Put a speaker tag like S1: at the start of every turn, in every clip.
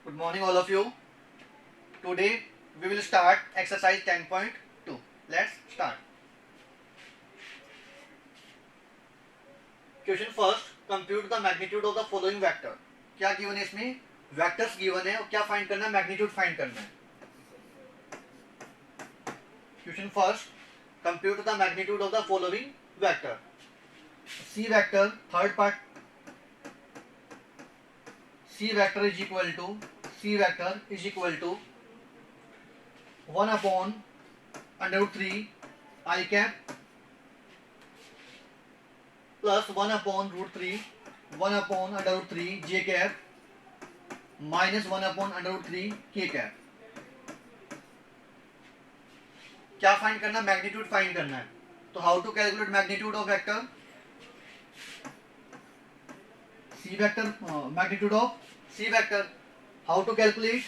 S1: Good morning all of you. Today we will start exercise 10.2. Let's start. Question first, compute the magnitude of the following vector. क्या given है इसमें? Vectors given है और क्या find करना है? Magnitude find करना है. Question first, compute the magnitude of the following vector. C vector, third part. C vector is equal to 1 upon under root 3 I cap plus 1 upon root 3 1 upon under root 3 j cap minus 1 upon under root 3 k cap. क्या find करना? Magnitude find करना है. तो how to calculate magnitude of vector? C vector magnitude of c vector. How to calculate?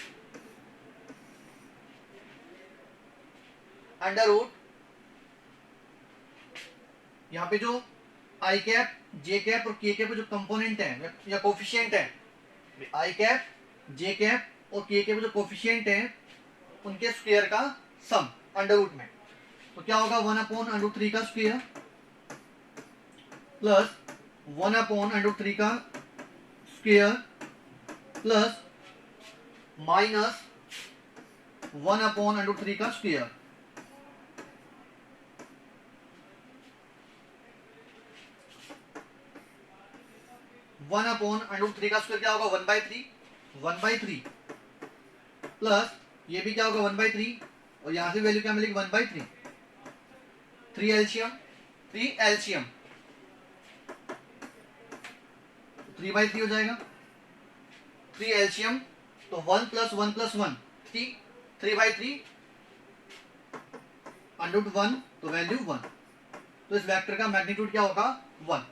S1: Under root यहाँ पे जो आई cap जे cap और के कैप जो कंपोनेंट है या कोफिशिएंट है, आई कैप जे कैप और के कैप जो कोफिशिएंट है उनके स्क्वायर का सम अंडर रूट में. तो क्या होगा? 1 अपॉन अंडर रूट 3 का square plus 1 upon under root 3 का square plus minus 1 upon under root 3 का square. One upon under root 3 का स्क्वायर क्या होगा? 1/3 प्लस ये भी क्या होगा? 1/3 और यहां से वैल्यू क्या मिलेगी? 1/3. 3 एलसीएम 3/3 हो जाएगा. 3 एलसीएम तो 1 प्लस 1 प्लस 1 3/3 अंडर रूट 1 तो वैल्यू 1. तो इस वेक्टर का मैग्नीट्यूड क्या होगा? 1.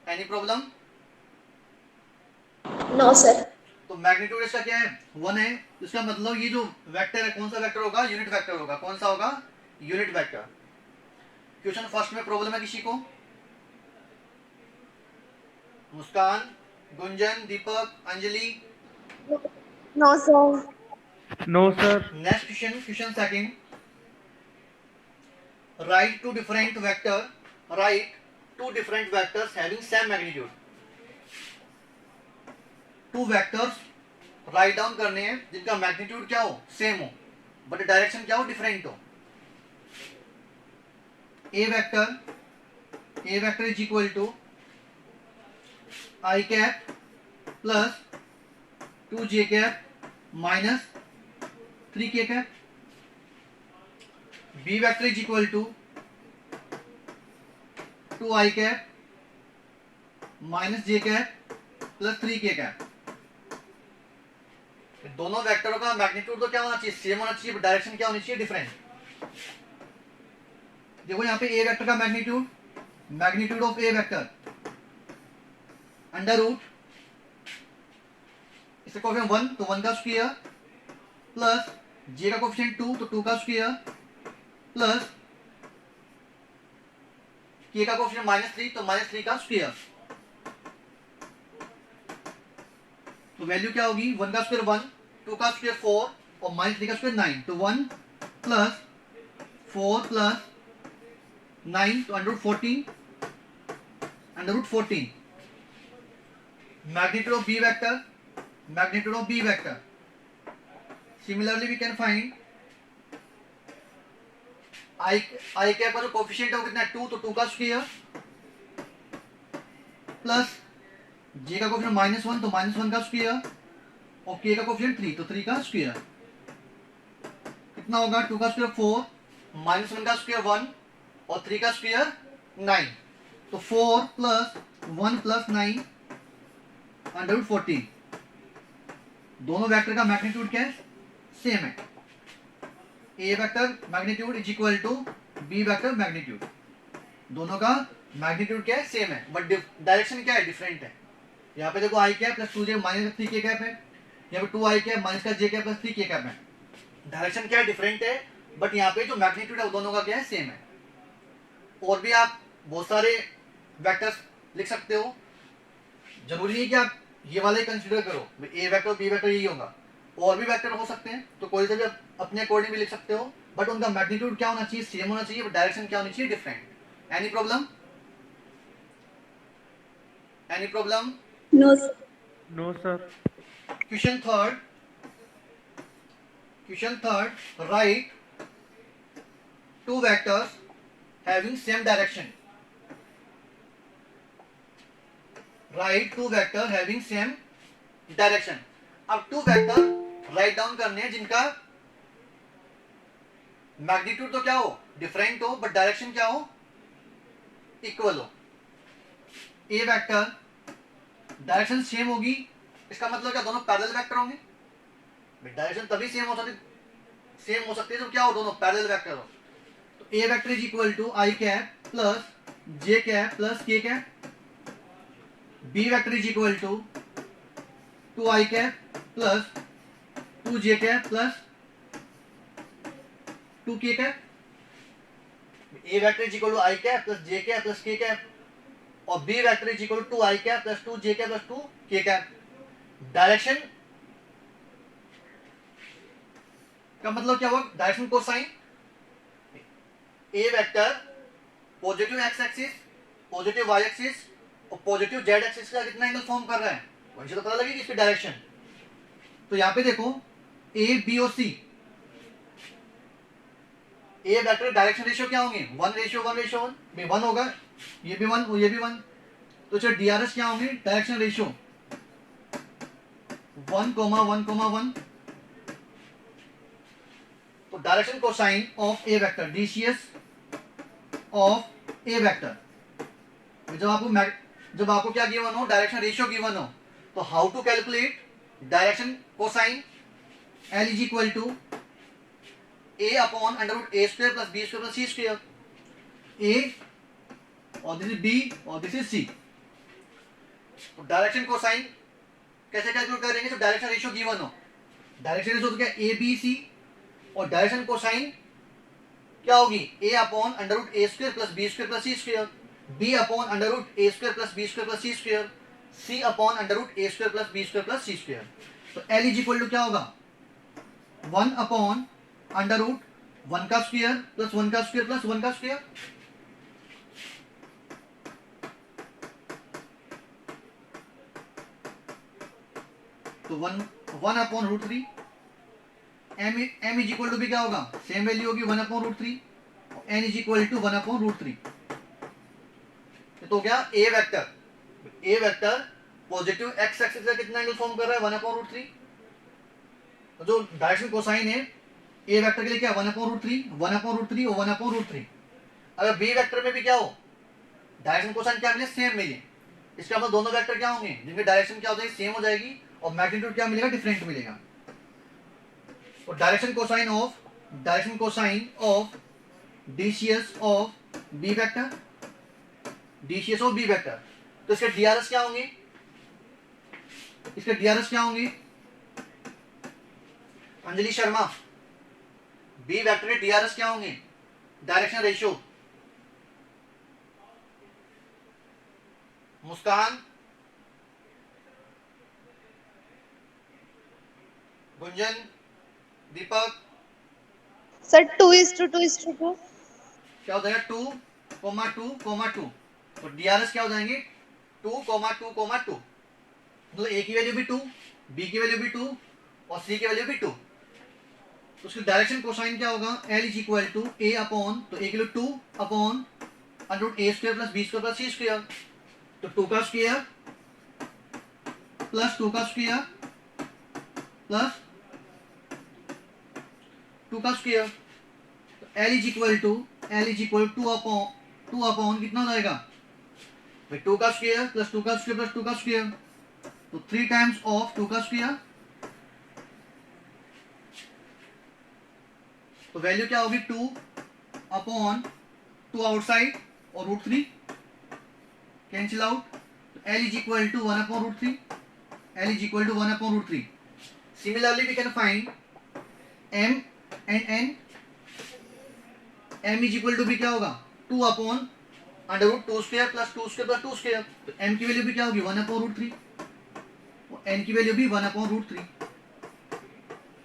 S1: Any problem?
S2: No sir.
S1: तो मैग्नीट्यूड इसका क्या है? 1 है. इसका मतलब ये जो वेक्टर है कौन सा वेक्टर होगा? यूनिट वेक्टर होगा. कौन सा होगा? Unit vector. क्वेश्चन फर्स्ट में प्रॉब्लम है किसी को? Muskan, Gunjan, Deepak, Anjali?
S2: No sir.
S3: No sir.
S1: Next question second. Write two different vectors having same magnitude. Two vectors write down करने हैं जिनका मैग्नीट्यूड क्या हो? सेम हो बट डायरेक्शन क्या हो? डिफरेंट हो. A vector is equal to i cap plus 2 j cap minus 3 k cap. B vector is equal to 2 i cap minus j cap plus 3 k cap. दोनों वेक्टरों का magnitude तो क्या होना चाहिए? सेम होना चाहिए. डायरेक्शन क्या होनी चाहिए? डिफरेंट. देखो यहाँ पे ए वेक्टर का magnitude of A vector under root इसका कोफिशिएंट 1 तो 1 का स्क्वायर प्लस जे का कोफिशिएंट 2 तो 2 का स्क्वायर प्लस के का कोफिशिएंट -3 तो -3 का स्क्वायर. तो वैल्यू क्या होगी? 1 का स्क्वायर 1, 2 का स्क्वायर 4 और -3 का स्क्वायर 9. तो 1 प्लस 4 प्लस 9 तो under root 14. Magnitude of B vector similarly we can find i cap का जो कोफिशिएंट है वो कितना है? 2 तो 2 का स्क्वायर प्लस जे का कोफिशिएंट -1 तो -1 का स्क्वायर और के का कोफिशिएंट 3 तो 3 का स्क्वायर. कितना होगा? 2 का स्क्वायर 4 -1 का स्क्वायर 1 और 3 का स्क्वायर 9. तो 4 प्लस 1 प्लस 9 अंडर रूट 14. दोनों वेक्टर का मैग्नीट्यूड क्या है? सेम है. A vector magnitude is equal to b vector magnitude. दोनों का मैग्नीट्यूड क्या है? सेम है बट डायरेक्शन क्या है? डिफरेंट है. यहाँ पे देखो आई कैप प्लस 2 जे माइनस 3 के कैप है. यहाँ पे 2 आई कैप माइनस का जे कैप प्लस 3 के कैप है. डायरेक्शन क्या है? डिफरेंट है बट यहाँ पे जो मैग्नीट्यूड है वो दोनों का क्या है? सेम है. और भी आप बहुत सारे वेक्टर्स लिख सकते हो. जरूरी नहीं कि आप ये वाला ही कंसिडर करो, ए वेक्टर बी वेक्टर यही होगा, और भी वेक्टर हो सकते हैं तो कोई से भी आप अपने अकॉर्डिंग भी लिख सकते हो, बट उनका मैग्नीट्यूड क्या होना चाहिए, सेम होना चाहिए, बट डायरेक्शन क्या होनी चाहिए, different. Any problem? Any problem?
S2: No, sir.
S3: No, sir.
S1: Question third, write two vectors having same direction. Write two vector having same direction. अब टू वेक्टर राइट डाउन करने हैं जिनका मैग्नीट्यूड तो क्या हो, डिफरेंट हो, बट डायरेक्शन क्या हो, इक्वल हो। ए वेक्टर डायरेक्शन सेम होगी, इसका मतलब क्या, दोनों पैरेलल वेक्टर होंगे। डायरेक्शन तभी सेम हो सकती है जब क्या हो, दोनों पैरेलल वेक्टर हो। तो a vector is equal to i cap plus j cap plus k cap. B vector is equal to 2i cap plus 2j cap plus 2k cap. A vector is equal to i cap plus j cap plus k cap, और b vector is equal to 2i cap plus 2j cap plus 2k cap. Direction का मतलब क्या हुआ, direction cosine. A vector positive x axis, positive y axis और positive z axis का कितना angle form कर रहा है, वहीं से तो पता लगेगी इसकी डायरेक्शन। तो यहां पे देखो ए बी और सी, ए वेक्टर डायरेक्शन रेशियो क्या होंगे, 1:1:1, 1 होगा, ये भी 1 और ये भी 1। तो चलो डीआरएस क्या होंगे, डायरेक्शन रेशियो 1:1:1। तो direction cosine of A vector, DCs of A vector. जब आपको क्या गिवन हो, डायरेक्शन रेशियो गिवन हो, तो how to calculate direction cosine. L is equal to a upon under root a square plus b square plus c square. A और this is b और this is c. तो direction cosine कैसे calculate करेंगे, जब direction ratio given हो। Direction ratio तो क्या, A B C, और डायरेक्शन कोसाइन क्या होगी, a upon under root a square plus b square plus c square, b upon under root a square plus b square plus c square, c upon under root a square plus b square plus c square. तो L is equal to क्या होगा, 1 upon under root 1 का square plus 1 का square plus 1 का square. तो 1 upon root 3। M is equal to भी क्या होगा, सेम वैल्यू होगी 1 upon root 3, n is equal to 1 upon root 3। तो क्या, a vector positive x axis का कितना एंगल फॉर्म कर रहा है, 1 अपॉन रूट 3। तो जो डायरेक्शन कोसाइन है ए वेक्टर के लिए क्या, 1 अपॉन रूट 3, 1 अपॉन रूट 3 और 1 अपॉन रूट 3। अगर बी वेक्टर में भी क्या हो, डायरेक्शन कोसाइन क्या मिले, सेम मिले, इसका मतलब दोनों वेक्टर क्या होंगे, जिनकी डायरेक्शन क्या हो जाएगी, सेम हो जाएगी, और मैग्नीट्यूड क्या मिलेगा, डिफरेंट मिलेगा। तो direction cosine of DCs of B vector, DCs of B vector. तो इसके डीआरएस क्या होंगे, अंजलि शर्मा, बी वेक्टर के डीआरएस क्या होंगे, direction ratio. Muskan, Gunjan, Deepak,
S2: Sir, 2:2:2.
S1: क्या हो जाएगा, 2:2:2। तो डीआरएस क्या हो जाएंगे, 2:2:2। मतलब ए की वैल्यू भी 2, बी की वैल्यू भी 2 और सी की वैल्यू भी 2। तो उसकी डायरेक्शन कोसाइन क्या होगा, l is equal to a upon, तो ए के लिए 2 upon under root a square plus b square plus c square. तो 2 का स्क्वायर प्लस 2 का स्क्वायर प्लस 2 का स्क्वायर। तो L is equal to 2 upon कितना हो जाएगा, 2 का स्क्वायर प्लस 2 का स्क्वायर प्लस 2 का स्क्वायर। तो 3 टाइम्स ऑफ 2 का स्क्वायर। तो वैल्यू क्या होगी, 2 अपॉन 2 आउटसाइड और root 3 cancel out. L is equal to 1 upon root 3, l is equal to 1 upon root 3। Similarly we can find m and n. M is equal to भी क्या होगा, 2 upon under root 2 square plus 2 square plus 2 square. तो m की value भी क्या होगी, 1 upon root 3। और n की वैल्यू भी 1/√3।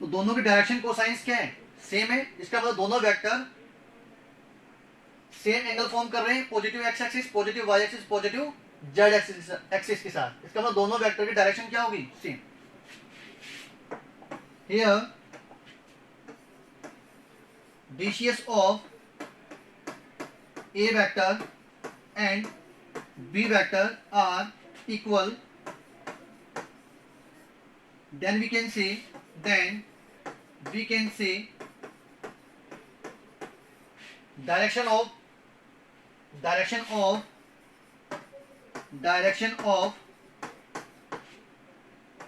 S1: तो दोनों के डायरेक्शन कोसाइंस क्या है, सेम है। इसका मतलब दोनों वेक्टर सेम एंगल फॉर्म कर रहे हैं, positive x axis, positive y axis, positive z axis के साथ। इसका मतलब दोनों वेक्टर की डायरेक्शन क्या होगी, same. Here DCS of A vector and B vector are equal, then we can say direction of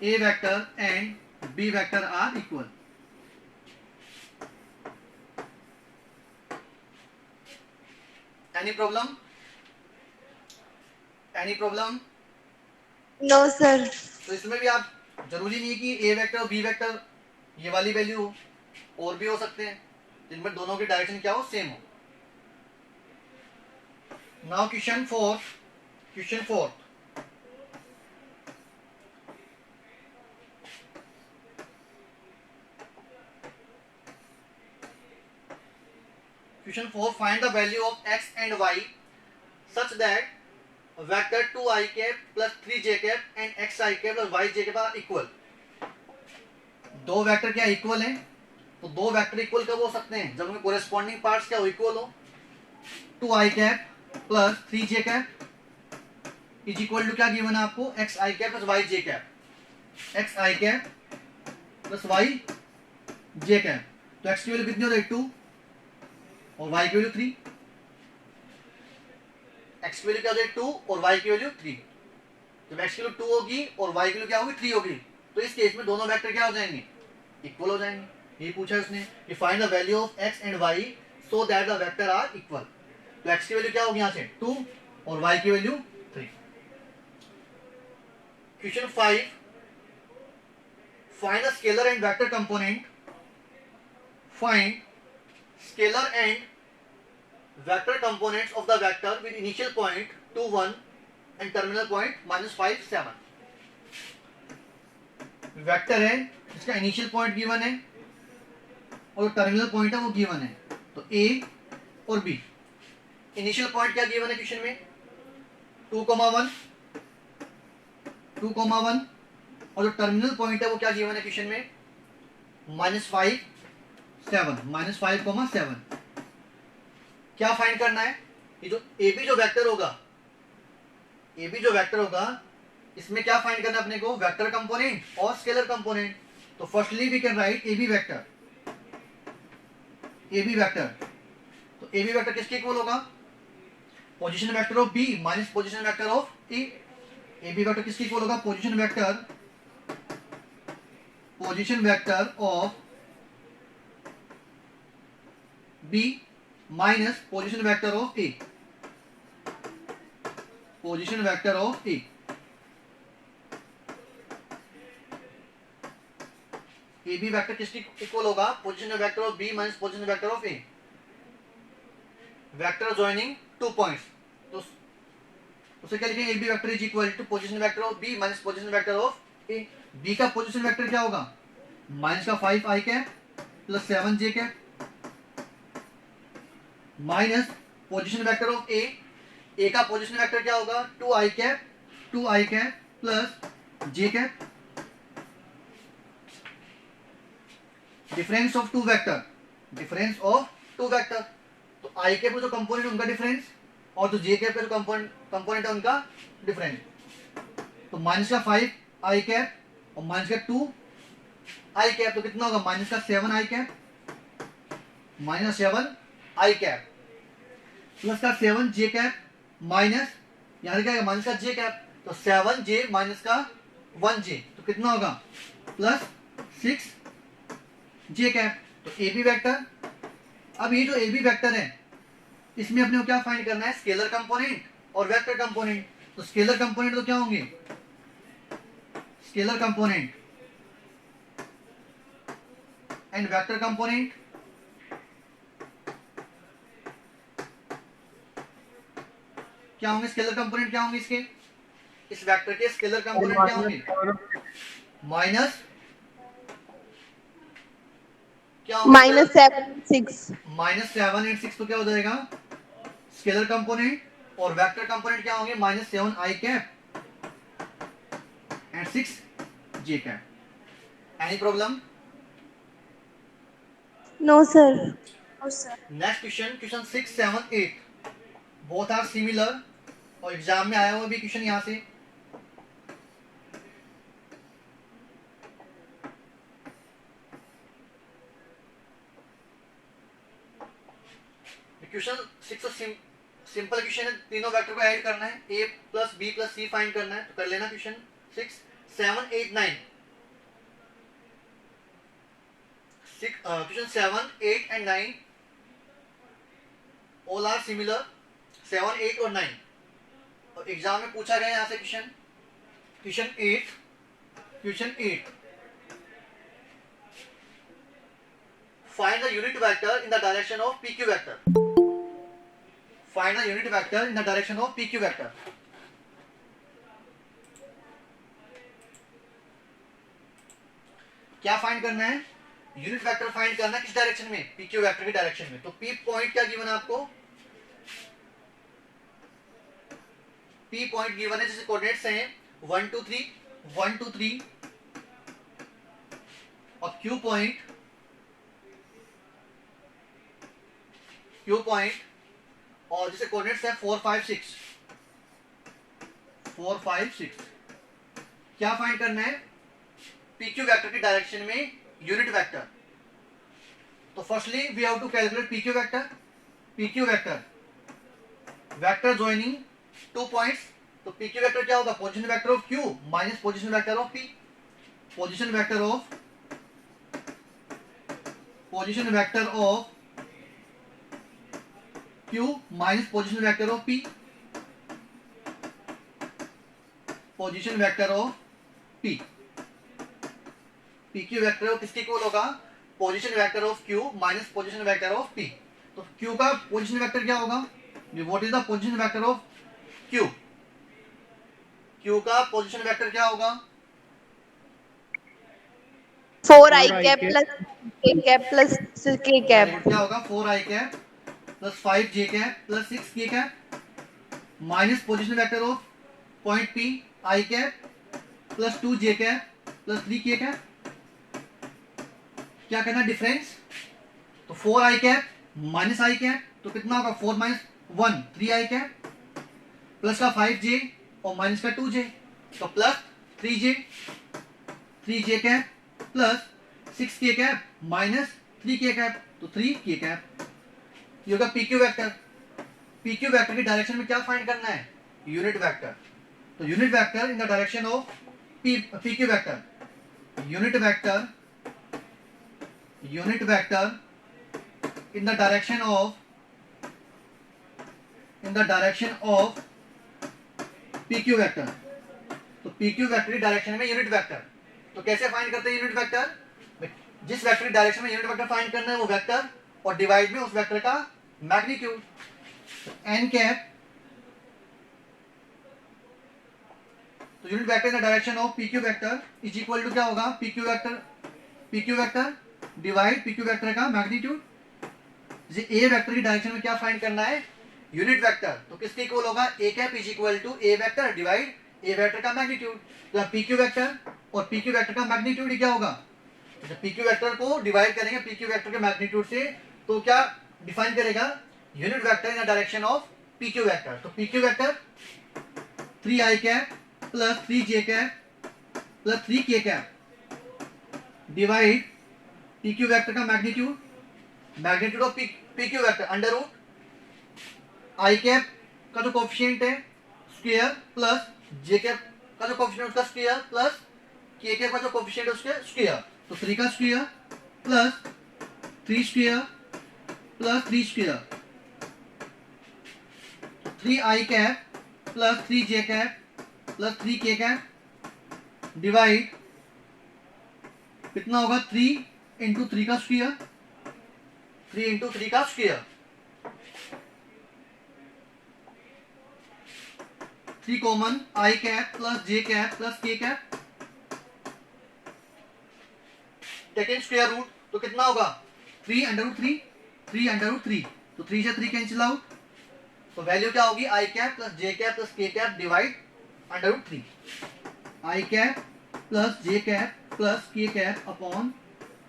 S1: A vector and B vector are equal. Any problem?
S2: No, sir.
S1: तो इसमें भी आप जरूरी नहीं है कि ए वेक्टर और बी वेक्टर ये वाली वैल्यू हो, और भी हो सकते हैं जिनमें दोनों की डायरेक्शन क्या हो, सेम हो। Now question 4। Question 4, find the value of x and y such that vector 2i cap plus 3j cap and xi cap plus yj cap are equal। दो वेक्टर क्या इक्वल हैं? तो दो वेक्टर इक्वल कब हो सकते हैं, जब उनके कोरेस्पॉन्डिंग पार्ट्स क्या हो, इक्वल हो। 2i cap plus 3j cap is equal to क्या गिवन है आपको, xi cap plus yj cap. xi cap plus yj cap, तो x की वैल्यू कितनी हो रही है, 2, और y की वैल्यू 3। x की वैल्यू क्या हो जाएगी, 2, और y की वैल्यू 3। जब x की वैल्यू 2 होगी और y की वैल्यू क्या होगी, 3 होगी, तो इस केस में दोनों वेक्टर क्या हो जाएंगे, इक्वल हो जाएंगे। ये पूछा है उसने कि find the value of x and y so that the vector are equal. तो x की वैल्यू क्या होगी यहाँ से, 2, और y की value 3। Question 5, find the scalar and vector component. Find scalar and vector components of the vector with initial point 2, 1 and terminal point -5, 7। Vector है जिसका इनिशियल पॉइंट गिवन है और टर्मिनल पॉइंट है वो गिवन है। तो a और b, इनिशियल पॉइंट क्या गिवन है क्वेश्चन में, 2,1, और जो टर्मिनल पॉइंट है वो क्या गिवन है क्वेश्चन में, -5, 7। क्या फाइंड करना है, ये जो ए बी जो वेक्टर होगा, इसमें क्या फाइंड करना है अपने को, वेक्टर कंपोनेंट और स्केलर कंपोनेंट। तो firstly we can write A B vector. तो ए बी वेक्टर किसके इक्वल होगा, position vector of B minus position vector of A. A B vector किसके इक्वल होगा, position vector of B minus position vector of A. A B vector किसके equal होगा, position vector of B minus position vector of A. Vector joining 2 points, तो उसे क्या लिखेंगे, a B vector is equal to position vector of B minus position vector of a. B का position vector क्या होगा, minus का 5i cap plus 7j cap minus position vector of a का position vector क्या होगा, 2i cap plus j cap. Difference of two vector, तो i cap का जो कंपोनेंट उनका डिफरेंस और जो j कैप का जो कंपोनेंट है उनका डिफरेंस। तो माइनस का 5i कैप और माइनस का 2i कैप, तो कितना होगा, माइनस का 7i कैप प्लस का 7j कैप माइनस यहाँ क्या है, माइनस का j कैप, तो 7j माइनस का 1j, तो कितना होगा, प्लस 6j कैप। तो ए बी वेक्टर, अब ये जो ए बी वेक्टर है इसमें अपने को क्या फाइंड करना है, स्केलर कंपोनेंट और वेक्टर कंपोनेंट। तो स्केलर कंपोनेंट तो क्या होंगे, scalar component and vector component. क्या होंगे स्केलर कंपोनेंट, क्या होंगे इसके, इस वेक्टर के स्केलर कंपोनेंट क्या होंगे? माइनस क्या होंगे?
S2: -7 6
S1: -7 8 6 तो क्या हो जाएगा? Scalar component. और वेक्टर कंपोनेंट क्या होंगे? -7 I cap and 6 J cap. Any problem?
S2: No sir.
S1: Next question, question 6 7 8 both are similar और एग्जाम में आया हुआ भी क्वेश्चन यहां से। क्वेश्चन 6 सिंपल क्वेश्चन है, तीनों वेक्टर को ऐड करना है, a plus b plus c find करना है। तो कर लेना question 6 7 8 9। Question 7 8 and 9 all are similar, 7 8 और 9। और एग्जाम में पूछा गया यहां से question, question 8 find the unit vector in the direction of pq vector. Find the unit vector in the direction of pq vector. क्या फाइंड करना है? यूनिट वेक्टर फाइंड करना है किस डायरेक्शन में? pq वेक्टर की डायरेक्शन में। तो p पॉइंट क्या गिवन है आपको? p पॉइंट गिवन है जिसके कोऑर्डिनेट्स हैं 1 2 3 1 2 3 और q पॉइंट और जिसे कोऑर्डिनेट्स है 4 5 6 4 5 6। क्या फाइंड करना है? pq वेक्टर की डायरेक्शन में यूनिट वेक्टर। तो firstly we have to calculate pq vector vector joining two points. तो pq वेक्टर क्या होगा? Position vector of q minus position vector of p। Position vector of q minus position vector of p। Position vector of p। pq vector किसके equal होगा? Position vector of q minus position vector of p। तो q का position vector क्या होगा? What is the position vector of q? q का position vector क्या होगा?
S2: 4 I cap plus k cap plus 6 k cap.
S1: क्या होगा? 4 I cap plus 5 j cap plus 6 k cap minus position vector of point p I cap plus 2 j cap plus 3 k cap. क्या करना? Difference. तो 4 I cap minus I cap तो कितना होगा? 4 minus 1 3 I cap plus का 5 j और minus का 2 j तो plus 3 j cap plus 6 k cap minus 3 k cap तो 3 k कैप। ये होगा pq वेक्टर। pq वेक्टर की डायरेक्शन में क्या फाइंड करना है? Unit vector. तो unit vector in the direction of pq vector, unit vector in the direction of pq vector. तो pq वेक्टर की डायरेक्शन में यूनिट वेक्टर। तो कैसे फाइंड करते हैं यूनिट वेक्टर? जिस वेक्टर की डायरेक्शन में यूनिट वेक्टर फाइंड करना है वो वेक्टर और डिवाइड में उस वेक्टर का मैग्नीट्यूड। n कैप तो unit vector in the direction of pq vector is equal to क्या होगा? pq vector divide pq vector का मैग्नीट्यूड। जैसे a वेक्टर की डायरेक्शन में क्या फाइंड करना है? Unit vector. तो किसके इक्वल होगा? a cap is equal to a vector divide a vector का मैग्नीट्यूड। तो pq वेक्टर और pq वेक्टर का मैग्नीट्यूड क्या होगा? pq वेक्टर को डिवाइड करेंगे pq वेक्टर के मैग्नीट्यूड से तो क्या डिफाइन करेगा? Unit vector in the direction of pq vector. तो pq vector 3 I cap plus 3 j cap plus 3 k cap divide pq vector का magnitude of pq vector under root I cap का जो coefficient है square plus j cap का जो coefficient उसका square plus k cap का जो coefficient है उसके स्क्वायर। तो 3 का square plus 3 square plus 3 square 3 I cap plus 3 j cap plus 3 k cap divide कितना होगा? 3 इंटू 3 का स्क्वायर 3 इंटू 3 का स्क्वायर 3 कॉमन, आई cap plus j cap plus k cap, taking square root, तो कितना होगा 3 अंडर रूट 3, 3 अंडर रूट 3, तो 3 से 3 cancel out, तो वैल्यू क्या होगी आई cap plus j cap plus k cap divide under root 3, आई cap plus j cap plus k cap upon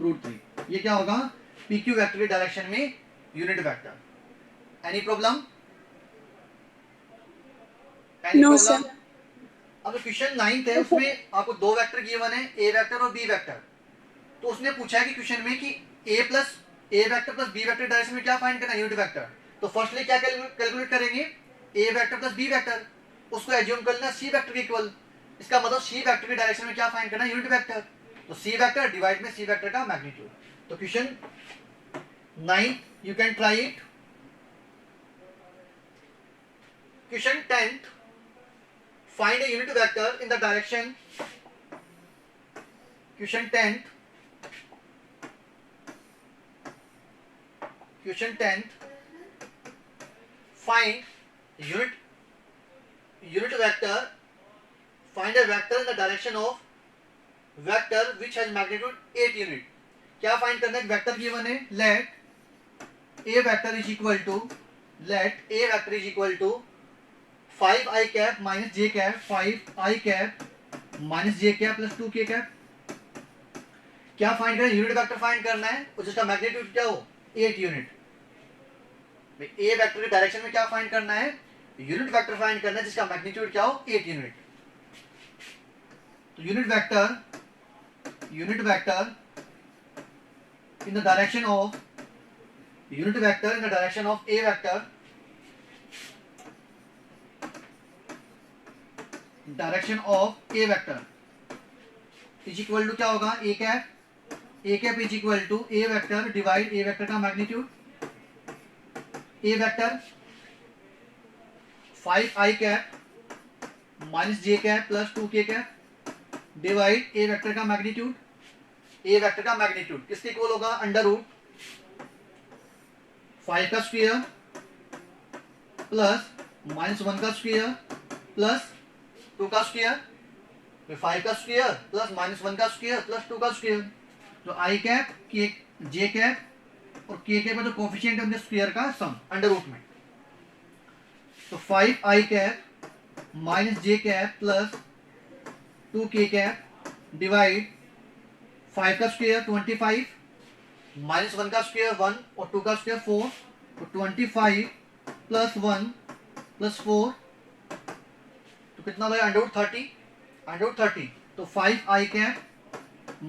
S1: root 3, ये क्या होगा PQ वेक्टर के डायरेक्शन में unit vector. Any problem? Any
S2: No,
S1: problem?
S2: sir.
S1: अब question 9th है, उसमें आपको दो वेक्टर गिवन है, ए वेक्टर और बी वेक्टर, तो उसने पूछा है कि क्वेश्चन में कि ए vector plus B vector direction में क्या फाइंड करना है यूनिट वेक्टर, तो फर्स्टली क्या कैलकुलेट करेंगे ए वेक्टर प्लस बी वेक्टर, उसको एज्यूम कर लेना सी वेक्टर के इक्वल, इसका मतलब सी वेक्टर के डायरेक्शन में क्या फाइंड करना है यूनिट वेक्टर, तो सी वेक्टर डिवाइड में सी वेक्टर का मैग्नीट्यूड। तो question 9 you can try it. Question 10th, find a unit vector in the direction, question 10th, find unit vector, find a vector in the direction of vector which has magnitude 8 unit। क्या find करना है, vector given है, let a vector is equal to 5 i cap minus j cap, 5 i cap minus j cap plus 2 k cap, क्या find करना है unit vector find करना है और जिसका मैग्नीट्यूड क्या हो 8 यूनिट। ए वेक्टर के डायरेक्शन में क्या फाइंड करना है, यूनिट वेक्टर फाइंड करना है जिसका मैग्नीट्यूड क्या हो 8 यूनिट। तो unit vector in the direction of a vector, direction of A vector is equal to क्या होगा a cap is equal to a vector divide a vector का magnitude, a vector 5 i cap minus j cap plus 2 k cap divide a vector का magnitude, a vector का magnitude किसके equal होगा under root 5 का square plus -1 का square plus 2 का square, फिर 5 का स्क्वायर प्लस -1 का स्क्वायर प्लस 2 का स्क्वायर, तो आई कैप के जे कैप और के कैप का जो कोफिशिएंट है उनके स्क्वायर का सम अंडर रूट में, तो 5 i cap minus j cap plus 2 k cap divide 5 का स्क्वायर 25 -1 का स्क्वायर 1 और 2 का स्क्वायर 4, तो 25 प्लस 1 प्लस 4 तो कितना हो जाएगा अंडर रूट 30, तो 5 i cap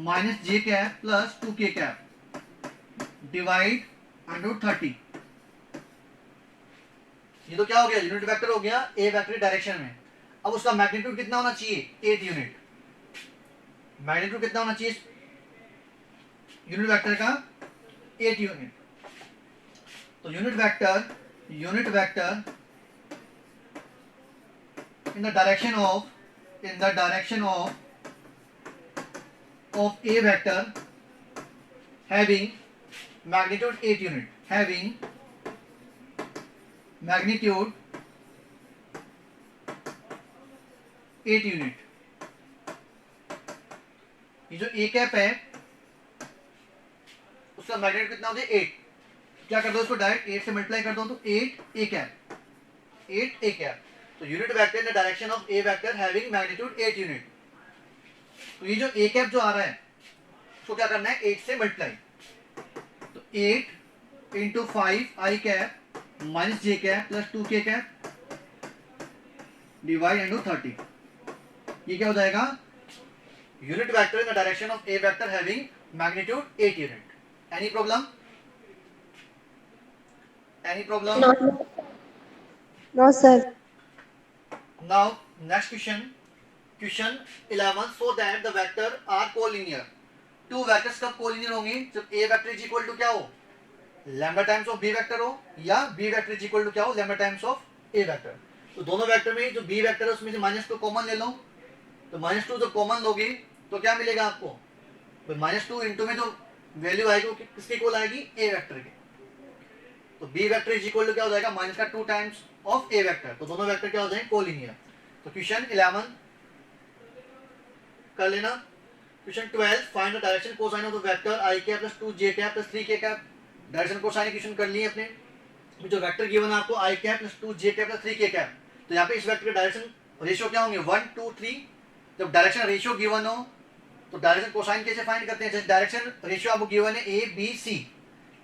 S1: minus j cap plus 2 k cap divide under root 30, ये तो क्या हो गया यूनिट वेक्टर हो गया ए वेक्टर डायरेक्शन में। अब उसका मैग्नीट्यूड कितना होना चाहिए 8 यूनिट, मैग्नीट्यूड कितना होना चाहिए यूनिट वेक्टर का 8 यूनिट, तो unit vector in the direction of a vector having magnitude 8 unit, ये जो ए कैप है उसका मैग्नीट्यूड कितना होता है 8, क्या कर दो इसको डायरेक्ट 8 से मल्टीप्लाई कर दो तो 8 ए कैप, तो unit vector in the direction of A vector having magnitude 8 unit, तो ये जो ए कैप जो आ रहा है उसको क्या करना है 8 से मल्टीप्लाई, तो 8 into 5 i cap minus j cap plus 2 k cap divide into 30, ये क्या हो जाएगा unit vector in the direction of A vector having magnitude 8 unit. Any problem?
S2: No, sir.
S1: Now next question 11, so that the vector are collinear, two vectors कब collinear होंगे जब A vector is equal to क्या हो lambda times of B vector हो, या B vector is equal to क्या हो lambda times of A vector. तो दोनों वेक्टर में जो बी वेक्टर है उसमें से -2 कॉमन ले लो, तो -2 जब कॉमन लोगे तो क्या मिलेगा आपको, तो -2 इंटू में जो वैल्यू आएगी वो किसके इक्वल आएगी ए वेक्टर के, तो B vector is equal to क्या हो जाएगा -2 टाइम्स ऑफ ए वेक्टर, तो दोनों वेक्टर क्या हो जाएंगे कोलिनियर। तो क्वेश्चन 11 कर लेना। Question 12 find the direction cosine of the vector i cap plus 2j cap plus 3k cap. Direction cosine question कर लिए अपने। जो वेक्टर गिवन है आपको i cap plus 2j cap plus 3k cap, तो यहाँ पे इस वेक्टर के डायरेक्शन रेशियो क्या होंगे 1 2 3। जब डायरेक्शन रेशियो गिवन हो तो डायरेक्शन कोसाइन कैसे फाइंड करते हैं? जैसे डायरेक्शन रेशियो आपको गिवन है ए बी सी,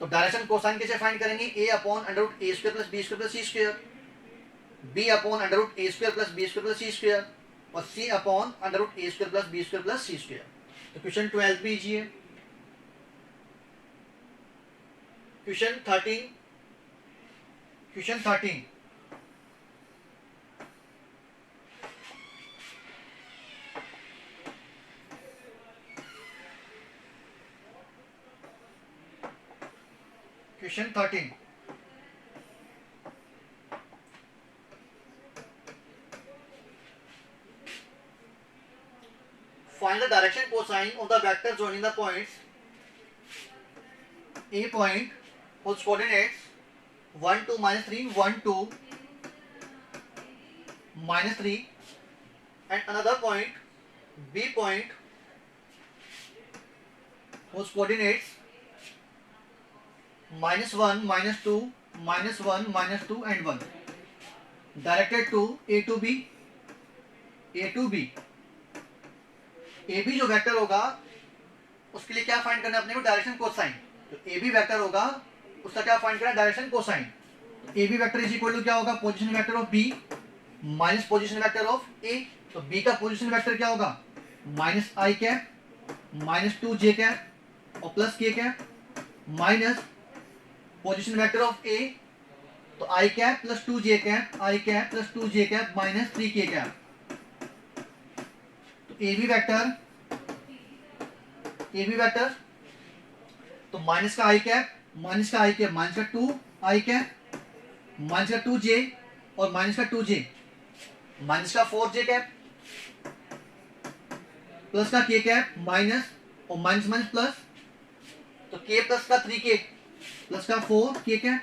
S1: तो डायरेक्शन कोसाइन कैसे फाइंड करेंगे? A upon under root a square plus b square plus c square, b upon under root a square plus b square plus c square और c upon under root a square plus b square plus c square. तो question 12 भी कीजिए। Question 13 question 13 question 13 find the direction cosine of the vector joining the points A point whose coordinates 1 2 minus 3 1 2 minus 3 and another point B point whose coordinates minus 1 minus 2 minus 1 minus 2 and 1 directed to A to B A B जो vector होगा उसके लिए क्या find करना है अपने को? Direction cosine. तो ए बी वेक्टर होगा उसका क्या फाइंड करना है? Direction cosine. तो A B vector is equal to क्या होगा? Position vector of B minus position vector of a. तो बी का पोजीशन वेक्टर क्या होगा? Minus i cap minus 2j cap और plus k cap minus position vector of a, तो i cap plus 2j cap i cap plus 2j cap minus 3k cap. A B vector तो minus का i cap minus का 2 i cap minus का 2j और minus का 2j minus का 4j cap plus का k cap minus और minus minus plus, तो k प्लस का 3k प्लस का 4k कैप,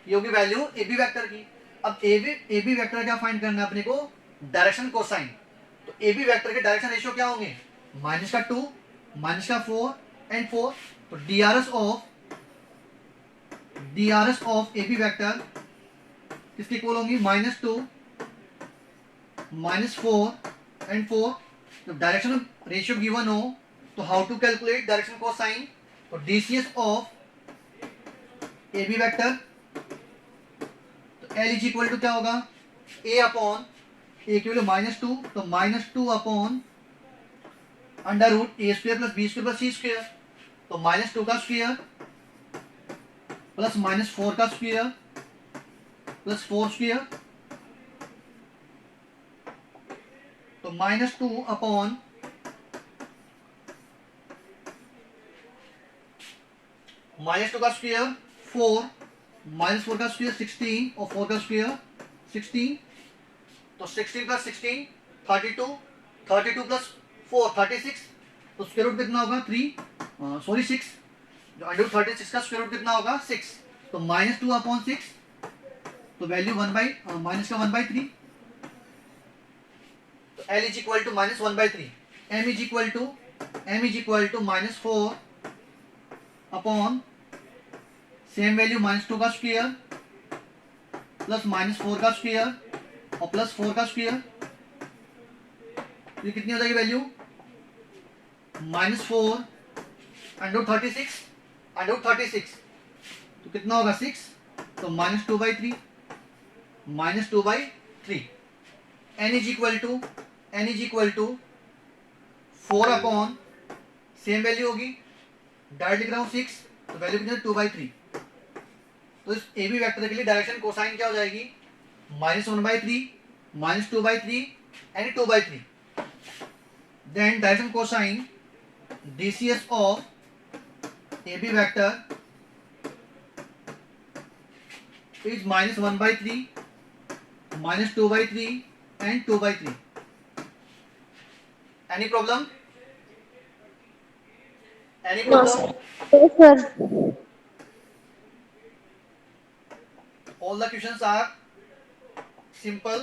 S1: ये होगी वैल्यू ए बी वेक्टर की। अब ए बी वेक्टर क्या फाइंड करना है अपने को? Direction cosine. तो ए बी वेक्टर के डायरेक्शन रेशियो क्या होंगे? माइनस का 2 माइनस का 4 एंड 4। तो DRs of a B vector किसके इक्वल होंगी? Minus 2 minus 4 and 4। जब डायरेक्शन रेशियो गिवन हो तो how to calculate direction cosine? तो DCs of a B vector, तो एल इज इक्वल टू क्या होगा? ए अपॉन ए की वैल्यू माइनस 2, तो minus 2 upon under root a square plus b square plus c square. तो minus 2 का स्क्वायर प्लस माइनस 4 का square plus 4 square, तो minus 2 upon minus 2 का स्क्वायर 4 माइनस 4 का स्क्वायर 16 और 4 का स्क्वायर 16। तो 16 प्लस 16 32, 32 प्लस 4 36। तो स्क्वायर रूट कितना होगा? 6। जो अंडर रूट 36 का स्क्वायर रूट कितना होगा? 6। तो माइनस 2 अपॉन 6, तो वैल्यू माइनस का 1/3। तो L is equal to minus 1/3। M is equal to minus 4 upon same value minus 2 का स्क्वायर प्लस माइनस 4 का स्क्वायर और प्लस 4 का स्क्वायर। ये कितनी हो जाएगी वैल्यू? माइनस 4 अंडर 36 तो कितना होगा? 6। तो minus 2/3 N is equal to 4 upon same value होगी, डायरेक्ट लिख रहा हूं 6, तो वैल्यू कितनी है? 2/3। तो इस ए बी वेक्टर के लिए डायरेक्शन कोसाइन क्या हो जाएगी? Minus 1/3 minus 2/3 and 2/3। Then direction cosine DCS of AB vector is minus 1/3 minus 2/3 and 2/3. Any problem?
S2: No, sir. Yes, sir.
S1: All the questions are simple.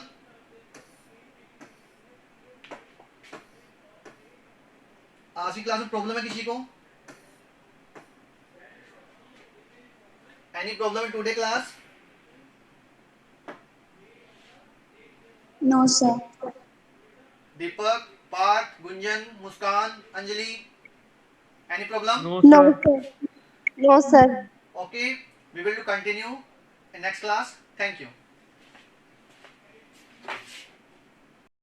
S1: आज की क्लास में problem है किसी को? Any problem in today class?
S2: No, sir.
S1: Deepak, Parth, Gunjan, Muskan, Anjali, any problem?
S3: No,
S2: No,
S3: sir.
S2: sir. No, sir.
S1: Okay, we will continue in next class. Thank you.